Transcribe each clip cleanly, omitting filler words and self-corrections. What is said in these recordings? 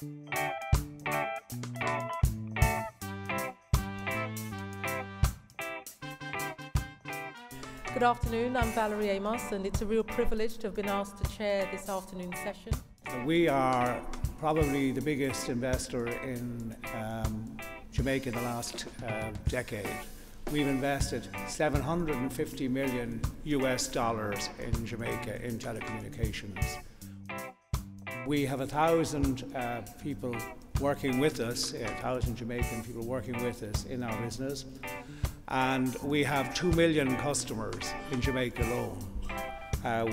Good afternoon, I'm Valerie Amos, and it's a real privilege to have been asked to chair this afternoon's session. We are probably the biggest investor in Jamaica in the last decade. We've invested $750 million in Jamaica in telecommunications. We have 1,000 people working with us, 1,000 Jamaican people working with us in our business. And we have 2 million customers in Jamaica alone.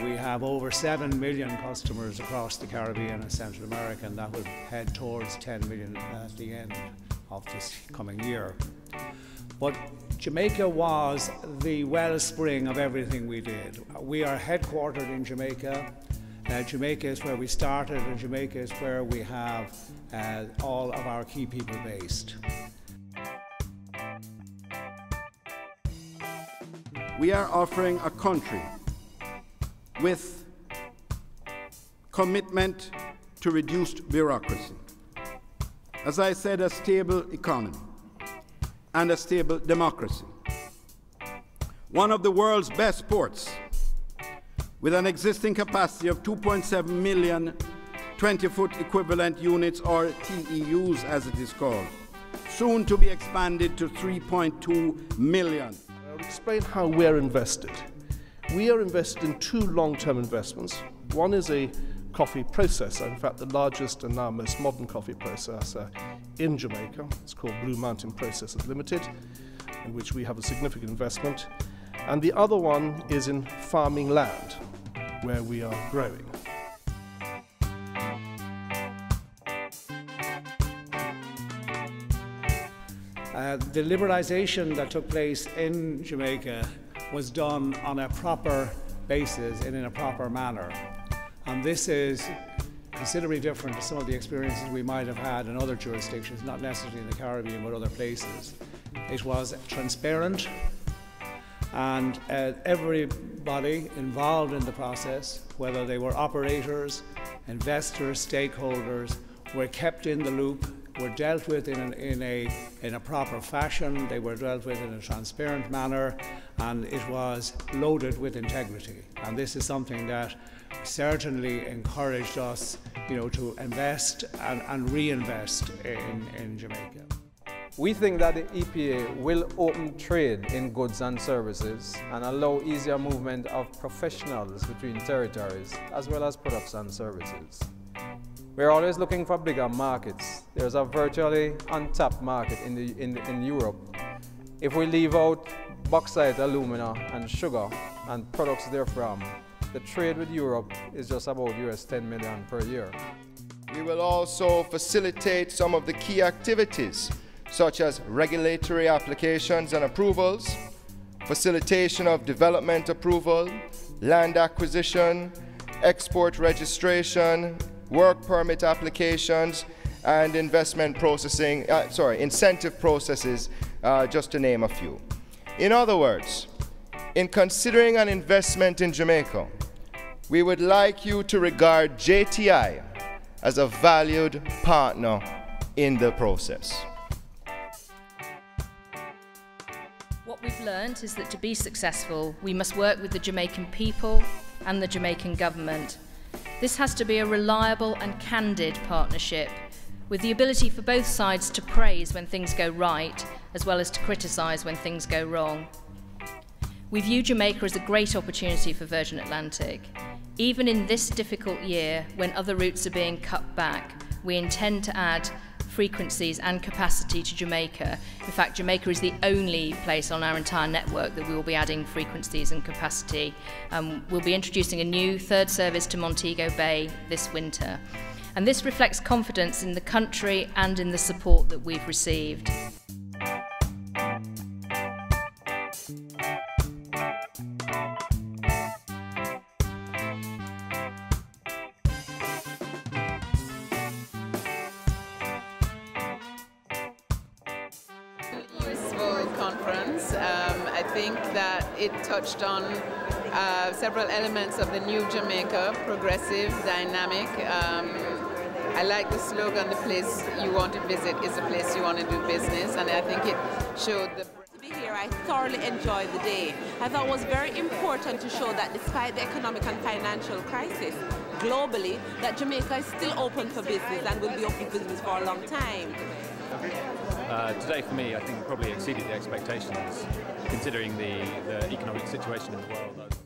We have over 7 million customers across the Caribbean and Central America, and that will head towards 10 million at the end of this coming year. But Jamaica was the wellspring of everything we did. We are headquartered in Jamaica. Jamaica is where we started, and Jamaica is where we have all of our key people based. We are offering a country with commitment to reduced bureaucracy. As I said, a stable economy and a stable democracy. One of the world's best ports, with an existing capacity of 2.7 million 20-foot equivalent units, or TEUs as it is called, soon to be expanded to 3.2 million. I'll explain how we're invested. We are invested in two long-term investments. One is a coffee processor, in fact the largest and now most modern coffee processor in Jamaica. It's called Blue Mountain Processors Limited, in which we have a significant investment. And the other one is in farming land, where we are growing. The liberalisation that took place in Jamaica was done on a proper basis and in a proper manner. And this is considerably different to some of the experiences we might have had in other jurisdictions, not necessarily in the Caribbean, but other places. It was transparent, and everybody involved in the process, whether they were operators, investors, stakeholders, were kept in the loop, were dealt with in a proper fashion, they were dealt with in a transparent manner, and it was loaded with integrity. And this is something that certainly encouraged us, to invest and reinvest in Jamaica. We think that the EPA will open trade in goods and services and allow easier movement of professionals between territories, as well as products and services. We're always looking for bigger markets. There's a virtually untapped market in Europe. If we leave out bauxite, alumina and sugar and products therefrom, the trade with Europe is just about US 10 million per year. We will also facilitate some of the key activities, such as regulatory applications and approvals, facilitation of development approval, land acquisition, export registration, work permit applications, and incentive processes, just to name a few. In other words, in considering an investment in Jamaica, we would like you to regard JTI as a valued partner in the process. What we've learned is that to be successful, we must work with the Jamaican people and the Jamaican government. This has to be a reliable and candid partnership, with the ability for both sides to praise when things go right, as well as to criticise when things go wrong. We view Jamaica as a great opportunity for Virgin Atlantic. Even in this difficult year, when other routes are being cut back, we intend to add frequencies and capacity to Jamaica. In fact, Jamaica is the only place on our entire network that we will be adding frequencies and capacity. We'll be introducing a new third service to Montego Bay this winter. And this reflects confidence in the country and in the support that we've received. Conference. I think that it touched on several elements of the new Jamaica, progressive, dynamic. I like the slogan, the place you want to visit is the place you want to do business, and I think it showed the... To be here, I thoroughly enjoyed the day. I thought it was very important to show that despite the economic and financial crisis globally, that Jamaica is still open for business and will be open for business for a long time. Today for me, I think probably exceeded the expectations, considering the economic situation in the world.